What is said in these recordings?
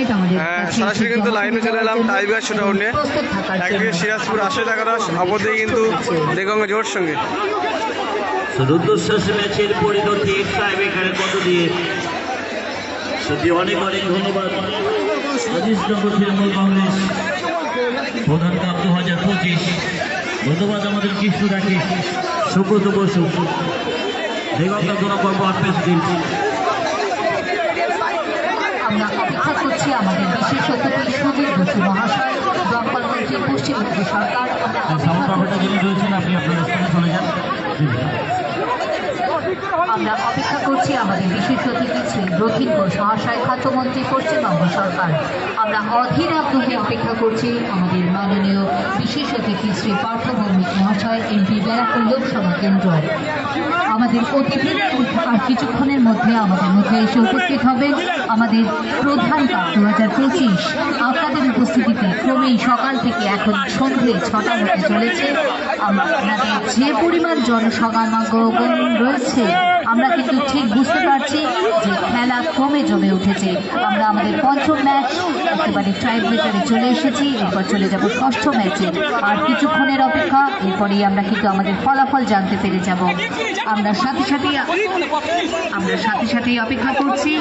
Format আমাদের সরাসরি কিন্তু লাইনে চলে এলাম টাইগার শোডাউন নিয়ে। একদিকে সিরাজপুর আশে একাদশ, অপরদিকে কিন্তু দেগঙ্গা জোর সঙ্গে রুদ্রশ্বাস ম্যাচের পরিণতি টাইব্রেকারের মধ্য দিয়ে। সত্যি অনেক অনেক ধন্যবাদ আজিজনগর তৃণমূল কংগ্রেস প্রধান কাপ 2025। ধন্যবাদ আমাদের কৃষ্ণ রাখি, সুব্রত বসু, দেগঙ্গা জনকর্ম প্রেসিডেন্ট। আমরা অপেক্ষা করছি আমাদের বিশেষ অতিথি সুবীর বসু মহাশয়, দমকলমন্ত্রী পশ্চিমবঙ্গ সরকার। যিনি রয়েছেন আপনি আপনার স্থানে চলে যান। আমরা অপেক্ষা করছি আমাদের বিশেষ অতিথি শ্রী রথীন ঘোষ মহাশয়, খাদ্যমন্ত্রী পশ্চিমবঙ্গ সরকার। আমরা অধীর আগ্রহে অপেক্ষা করছি আমাদের মাননীয় বিশেষ অতিথি শ্রী পার্থ ভৌমিক মহাশয়, এমপি ব্যারাকপুর লোকসভা কেন্দ্র। আমাদের অতিথি আর কিছুক্ষণের মধ্যে আমাদের মধ্যে এসে উপস্থিত হবেন আমাদের প্রধান কাপ 2025। আপনাদের উপস্থিতিতে ক্রমেই সকাল থেকে এখন সন্ধ্যে 6টা হতে চলেছে। আপনাদের যে পরিমাণ জনসমাগম রয়েছে আমরা কিন্তু ঠিক বুঝতে পারছি যে খেলা ক্রমে জমে উঠেছে। আমরা আমাদের পঞ্চম ম্যাচ একেবারে টাই ব্রেকারে চলে এসেছি, এরপর চলে যাব ষষ্ঠ ম্যাচে। আর কিছুক্ষণের অপেক্ষা, এরপরেই আমরা কিন্তু আমাদের ফলাফল জানতে পেরে যাব। আমরা সাথে সাথেই অপেক্ষা করছি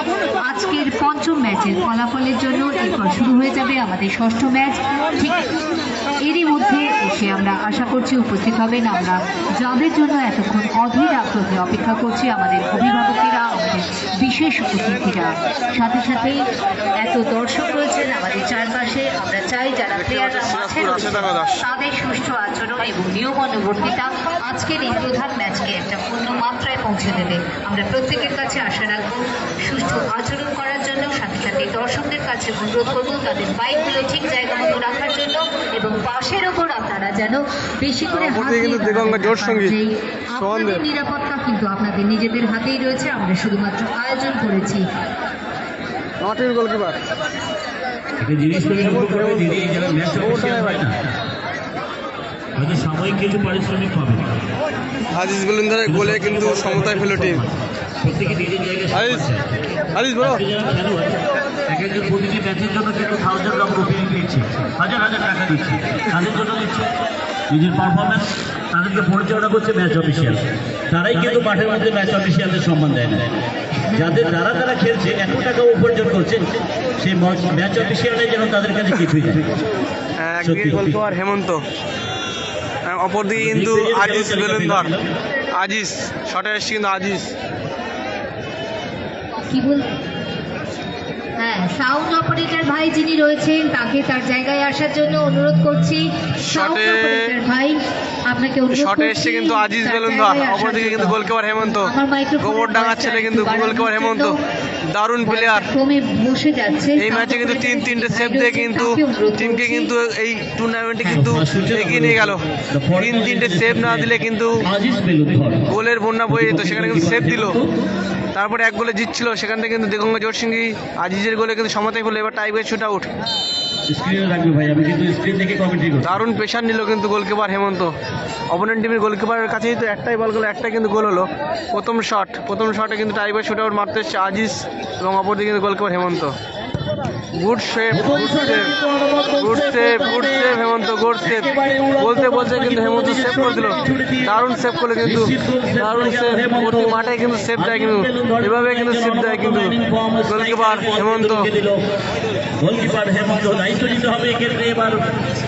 আজকের পঞ্চম ম্যাচের ফলাফলের জন্য। এরপর শুরু হয়ে যাবে আমাদের ষষ্ঠ ম্যাচ। ঠিক এরই মধ্যে এসে আমরা আশা করছি উপস্থিত হবেন আমরা যাদের জন্য এতক্ষণ অধীর আগ্রহে অপেক্ষা করছি, আমাদের অভিভাবকেরা, আমাদের বিশেষ অতিথিরা। সাথে সাথেই এত দর্শক রয়েছেন আমাদের চারপাশে। আমরা চাই যারা প্লেয়াররা মাঠে রয়েছেন তাদের সুষ্ঠু আচরণ এবং নিয়মানুবর্তিতা আজকের এই প্রধান ম্যাচকে একটা পূর্ণ মাত্রায় পৌঁছে দেবে। আমরা প্রত্যেকের কাছে আশা রাখবো সুষ্ঠু আচরণ করার জন্য। সাথে সাথে দর্শকদের কাছে অনুরোধ করবো তাদের বাইকগুলো ঠিক জায়গা মতো রাখার জন্য এবং পাশের ওপর আপনারা যেন বেশি করে আপনাদের নিরাপত্তা কিন্তু আপনাদের নিজেদের হাতেই রয়েছে। আমরা শুধুমাত্র আয়োজন করেছি। সাময়িক কিছু পারিশ্রমিক পাবে। আজিজ বুলন্দারের গোলে কিন্তু সমতায় ফেলো টিম। প্রত্যেকে নিজের জায়গায় এক একজন প্রতিটি ম্যাচের জন্য কিন্তু 1000 রুপিয়া দিচ্ছে, হাজার হাজার টাকা দিচ্ছে, তাদের জন্য দিচ্ছে নিজের পারফরমেন্স। তাদেরকে পরিচালনা করছে ম্যাচ অফিসিয়াল, তারাই কিন্তু মাঠের মধ্যে ম্যাচ অফিসিয়ালদের সম্মান দেয় না। যাদের তারা খেলছে 1 টাকা উপার্জন করছে, সেই ম্যাচ অফিসিয়ালে যেন তাদের কাছে কিছুই দেয়। আর হেমন্ত, অপরদিকে কিন্তু আজিজ বেলুনধর, আজিজ শটে এসছে কিন্তু আজিজ কি বল। হ্যাঁ, সাউন্ড অপারেটর ভাই যিনি রয়েছেন তাকে তার জায়গায় আসার জন্য অনুরোধ করছি। সাউন্ড অপারেটর ভাই আপনাকে অনুরোধ করছি। শটে এসছে কিন্তু আজিজ বেলুনধর, অপরদিকে কিন্তু গোলকিপার হেমন্ত, গোবরডাঙ্গার ছেলে কিন্তু গোলকিপার হেমন্ত, দারুণ প্লেয়ার। বসে যাচ্ছে এই ম্যাচে কিন্তু 3-3টে সেভ দিয়ে কিন্তু টিমকে কিন্তু এই টুর্নামেন্টে কিন্তু এগিয়ে নিয়ে গেল। 3-3টে সেভ না দিলে কিন্তু গোলের বন্যা বয়ে যেত, সেখানে কিন্তু সেভ দিল। তারপরে 1 গোলে জিতছিল, সেখান থেকে কিন্তু দেগঙ্গা জোরসিংহি আজিজের গোলে কিন্তু সমতায় ফেললো। এবার টাই ব্রেক শুট আউট। দারুণ প্রেশার নিল কিন্তু গোলকিপার হেমন্ত। অপোনেন্ট টিমের গোলকিপারের কাছেই তো একটাই বল গেল, একটাই কিন্তু গোল হলো। প্রথম শটে কিন্তু টাই ব্রেক শুট আউট মারতে এসছে আজিজ এবং অপরদিকে কিন্তু গোলকিপার হেমন্ত। গুড সেভ হেমন্ত, গুড সেভ। বলতে কিন্তু হেমন্ত সেভ করে দিল, দারুণ সেভ করলো কিন্তু, দারুণ সেভ। প্রতি মাঠে কিন্তু সেভ দেয়, কিন্তু এভাবে কিন্তু সেভ দেয় কিন্তু গোলকিপার হেমন্ত। দায়িত্ব নিতে হবে এক্ষেত্রে এবার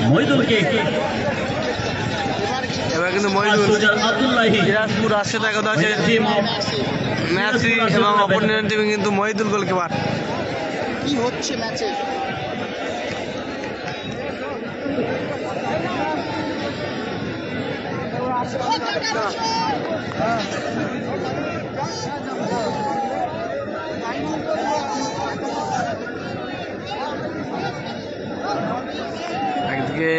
মহিদুলকে। এবার কিন্তু মহিদুল সিরাজপুর রাজশাহী একাদশের ম্যাচি এবং অপোনেন্ট টিমে কিন্তু মহিদুল গোলকিপার। কি হচ্ছে ম্যাচে? একদিকে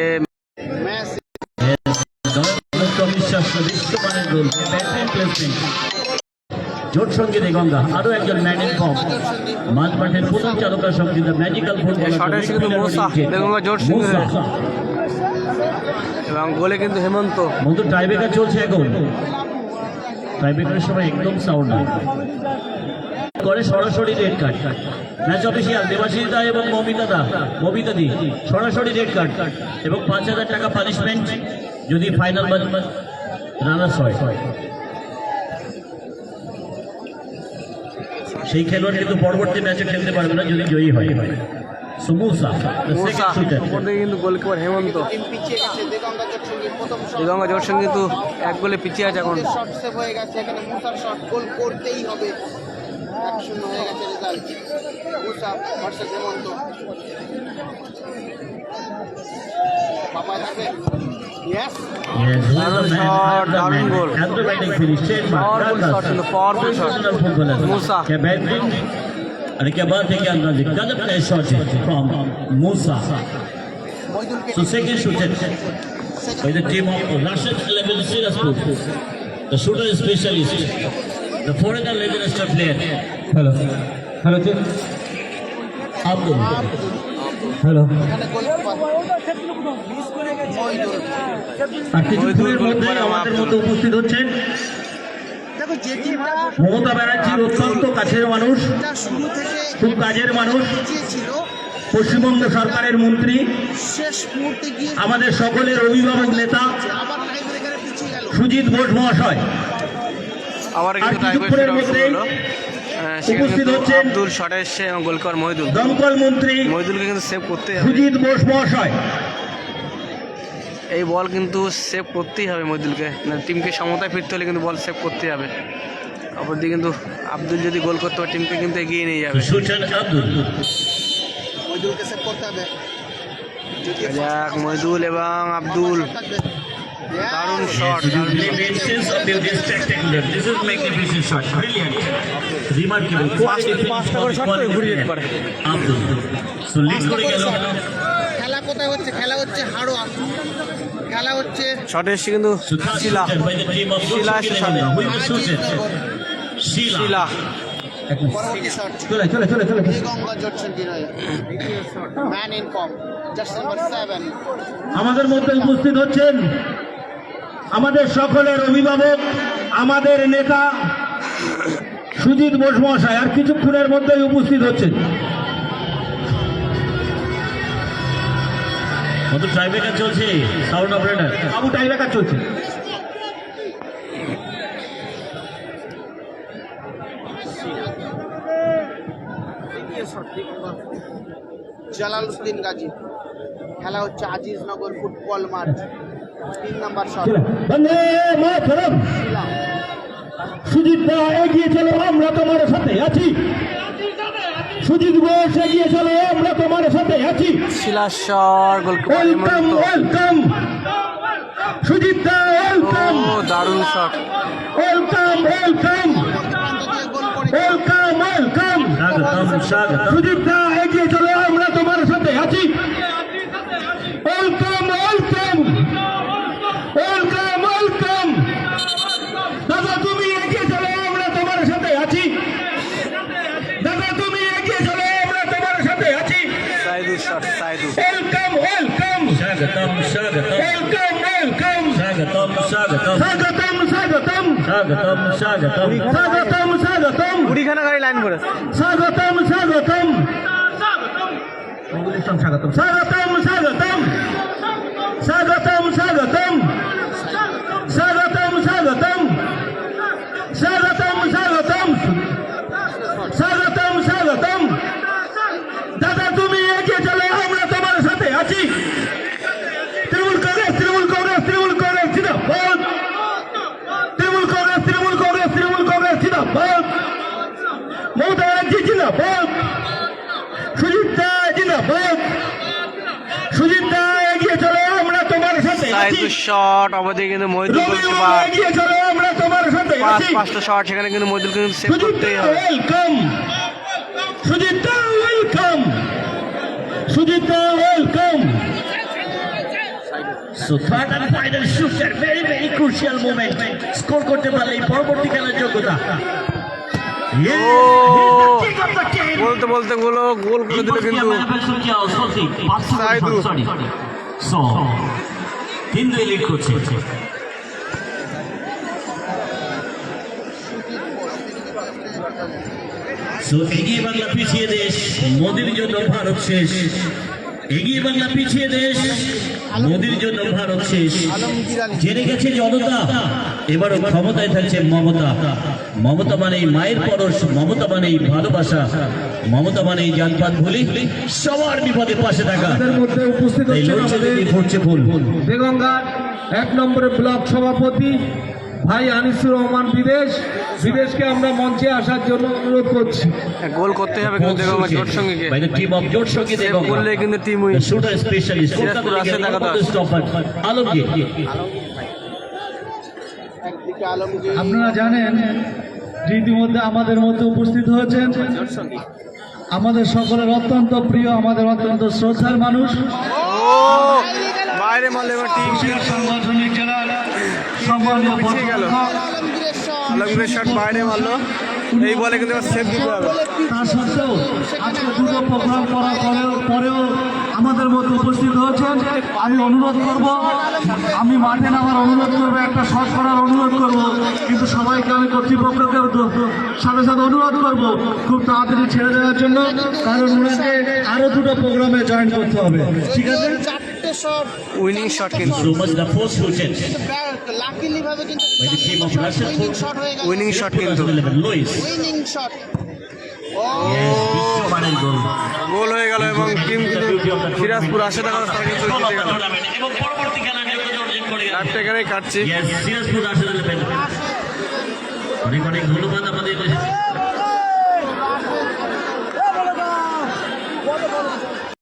জোট সঙ্গে দেগঙ্গা আরো একজন ম্যান ইন ফর্ম, মাঝমাঠের প্রধান চালকের সঙ্গে ম্যাজিক্যাল এবং গোলে কিন্তু হেমন্ত। বন্ধু টাইব্রেকার চলছে এখন, টাইব্রেকারের সময় একদম সাউন্ড করে সরাসরি red card. Match official Debashish দা এবং মমিতা দি সরাসরি রেড কার্ড এবং 5,000 টাকা পানিশমেন্ট যদি ফাইনাল রানার্স হয়। সেই খেলোয়াড় কিন্তু পরবর্তী ম্যাচে খেলতে পারবে না যদি জয়ী হয়। মুসা ওপর থেকে কিন্তু গোলকিপার হেমন্ত টিম পিছিয়ে গেছে দেগঙ্গা জোটসঙ্গীর প্রথম শট। দেগঙ্গা জোরসেন কিন্তু 1 গোলে পিছিয়ে আছে এখন। শট সেভ হয়ে গেছে এখানে মুসার শট গোল করতেই হবে 1-0 হয়ে গেছে রেজাল্ট মুসা ভার্সেস হেমন্ত বাবা যাবে ইয়েস দারুণ গোল পাওয়ারফুল শট মুসা and के बाद देखिए अंदाज़ गजब का shot from Musa. So second shooter by the team of Rashid 11 Siraspur, the shooter specialist, the foreigner Leicester player. Hello, Jim. Abdul. Hello. এখানে গোলকিপার মইদুল আর কিছুক্ষণের মধ্যে আমাদের মধ্যে উপস্থিত হচ্ছেন দেখো যে টিমটা মমতা ব্যানার্জির অত্যন্ত কাছের মানুষ, শুরু থেকে খুব কাজের মানুষ, পিছিয়ে ছিল পশ্চিমবঙ্গ সরকারের মন্ত্রী, শেষ মুহূর্তে গিয়ে আমাদের সকলের অভিভাবক নেতা আবার টাই ব্রেকারে পিছিয়ে গেল সুজিত বোস মহাশয় আবার আর কিন্তু কিছুক্ষণের মধ্যেই উপস্থিত হচ্ছেন আব্দুল শটে এসছে এবং গোলকিপার মহিদুল দমকল মন্ত্রী মহিদুলকে কিন্তু সেভ করতেই হবে। সুজিত বোস মহাশয়। এই বল কিন্তু সেভ করতেই হবে মহিদুলকে, না টিমকে সমতায় ফিরতে হলে কিন্তু বল সেভ করতেই হবে। অপরদিকে কিন্তু আব্দুল যদি গোল করতে পারে টিমকে কিন্তু এগিয়ে নিয়ে যাবে। সুজন আব্দুল মইদুলকে সেভ করতে হবে যদি যাক মহিদুল এবং আব্দুল দারুণ shot. This is magnificent shot, brilliant, remarkable. পাঁচটা করে শট করে ঘুরিয়ে যেতে পারে। আব্দুল so lead করে গেল। খেলা কোথায় হচ্ছে খেলা হচ্ছে হাড়োয়া খেলা হচ্ছে শটে এসছে কিন্তু শিলা By the team of শিলা এসছে শটে। Who is the shooter? শিলা পরবর্তী শট চলে দেগঙ্গা জোটসঙ্গীর হয়ে man in form just number 7 আমাদের মধ্যে উপস্থিত হচ্ছেন আমাদের সকলের অভিভাবক, আমাদের নেতা সুজিত বোস মহাশয় আর কিছুক্ষণের মধ্যেই উপস্থিত হচ্ছেন। কত টাইব্রেকার চলছে সাউন্ড অপারেটর বাবু, টাইব্রেকার চলছে। জালালউদ্দিন গাজী খেলা হচ্ছে আজিজনগর ফুটবল মাঠ 3 নাম্বার শট বন্দে মাতরম। সুজিত দা এগিয়ে চলো, আমরা তোমার সাথে আছি। সুজিত বোস এগিয়ে চলো, আমরা তোমার সাথে আছি। শিলার শট গোলকিপার ওয়েলকাম হেমন্ত। ওয়েলকাম সুজিত দা, ওয়েলকাম ও দারুণ শট। ওয়েলকাম ওয়েলকাম প্রান্ত দিয়ে গোল করে ওয়েলকাম ওয়েলকাম সুজিত দা এগিয়ে চলো, আমরা তোমার সাথে আছি। ওয়েলকাম ওয়েলকাম ওয়েলকাম ওয়েলকাম দাদা তুমি এগিয়ে চলো, আমরা তোমার সাথে আছি। দাদা তুমি এগিয়ে চলো, আমরা তোমার সাথে আছি। Saidu shot Saidu. Welcome welcome স্বাগতম স্বাগতম ওয়েলকাম ওয়েলকাম স্বাগতম স্বাগতম স্বাগতম স্বাগতম স্বাগতম স্বাগতম স্বাগতম স্বাগতম কুড়িখানা গাড়ি লাইন করে স্বাগতম স্বাগতম স্বাগতম স্বাগতম স্বাগতম স্বাগতম স্বাগতম স্বাগতম স্বাগতম স্বাগতম স্বাগতম স্বাগতম স্বাগতম স্বাগতম দাদা তুমি এগিয়ে চলো, আমরা তোমার সাথে আছি। তৃণমূল কংগ্রেস তৃণমূল কংগ্রেস তৃণমূল কংগ্রেস জিন্দাবাদ। তৃণমূল কংগ্রেস তৃণমূল কংগ্রেস তৃণমূল কংগ্রেস জিন্দাবাদ। মমতা ব্যানার্জি জিন্দাবাদ। সুজিত দা জিন্দাবাদ। সুজিত দা এগিয়ে চলো, আমরা তোমার সাথে আছি। সাইদু শট অবধি কিন্তু মহিদুল রবি গোলকিপার। এগিয়ে চলো, আমরা তোমার সাথে আছি। পাঁচটা শট সেখানে কিন্তু মহিদুলকে কিন্তু সেভ সুজিত করতেই দা হবে। Welcome. Sujit da welcome. Sujit da welcome. So third and final shooter, very crucial moment. Score করতে পারলে পরবর্তী খেলার যোগ্যতা। বলতে বলতে গুলো গোল করে দিল কিন্তু সাইদু। কিন্তু লিড করছে সো এগিয়ে বাংলা পিছিয়ে দেশ, মোদির জন্য ভারত শেষ। এগিয়ে বাংলা পিছিয়ে দেশ, মোদির জন্য ভারত শেষ। জেনে গেছে জনতা, এবারও ক্ষমতায় থাকছে মমতা। মমতা মানেই মায়ের পরশ, মমতা মানেই ভালোবাসা, মমতা মানেই জাতপাত ভুলি সবার বিপদে পাশে থাকা। আমাদের মধ্যে উপস্থিত তাই হচ্ছেন লড়ছে আমাদের যদি ভরছে ফুল। দেগঙ্গার 1 নম্বরের ব্লক সভাপতি ভাই আনিসুর রহমান বিদেশকে আমরা মঞ্চে আসার জন্য অনুরোধ করছি। গোল করতে হবে কিন্তু দেগঙ্গা জোট সঙ্গে By the team of জোট সঙ্গে সেভ দেগঙ্গা। করলে কিন্তু team win. The shooter specialist, Sirajpur আসে দেখা দাস। আলমগীর। একদিকে আলমগীর, আপনারা জানেন যে ইতিমধ্যে আমাদের মধ্যে উপস্থিত হয়েছেন আমাদের সকলের অত্যন্ত প্রিয়, আমাদের অত্যন্ত শ্রদ্ধার মানুষ, ও বাইরে মারলে এবার টিম সাংগঠনিক জেলার সম্মানীয় পিছিয়ে গেল। আলমগীরের শট, আলমগীরের শট বাইরে মারলো, এই বলে কিন্তু এবার সেভ দিতে হবে। তা সত্ত্বেও আজকে দুটো প্রোগ্রাম করার পরেও আমাদের মধ্যে উপস্থিত হয়েছেন। আমি অনুরোধ করব, আমি মাঠে নামার অনুরোধ করবো, একটা শট করার অনুরোধ করব, কিন্তু সবাইকে আমি কর্তৃপক্ষকে সাথে সাথে অনুরোধ করব খুব তাড়াতাড়ি ছেড়ে দেওয়ার জন্য, কারণ ওনাকে আরো দুটো প্রোগ্রামে জয়েন করতে হবে। ঠিক আছে, 4টে শট, উইনিং শট কিন্তু So much the force to change. Luckily ভাবে কিন্তু By the team of Russian winning shot হয়ে গেল। উইনিং শট কিন্তু Luis. উইনিং শট, ও Yes, বিশ্বমানের গোল। গোল হয়ে গেল এবং টিম কিন্তু সিরাজপুর আসে দেখা তারা কিন্তু জিতে গেল। এবং পরবর্তী খেলার যোগ্যতা অর্জন করে গেল। লাইভটা এখানেই কাটছি। Yes, সিরাজপুর আসলে অনেক অনেক ধন্যবাদ আমাদের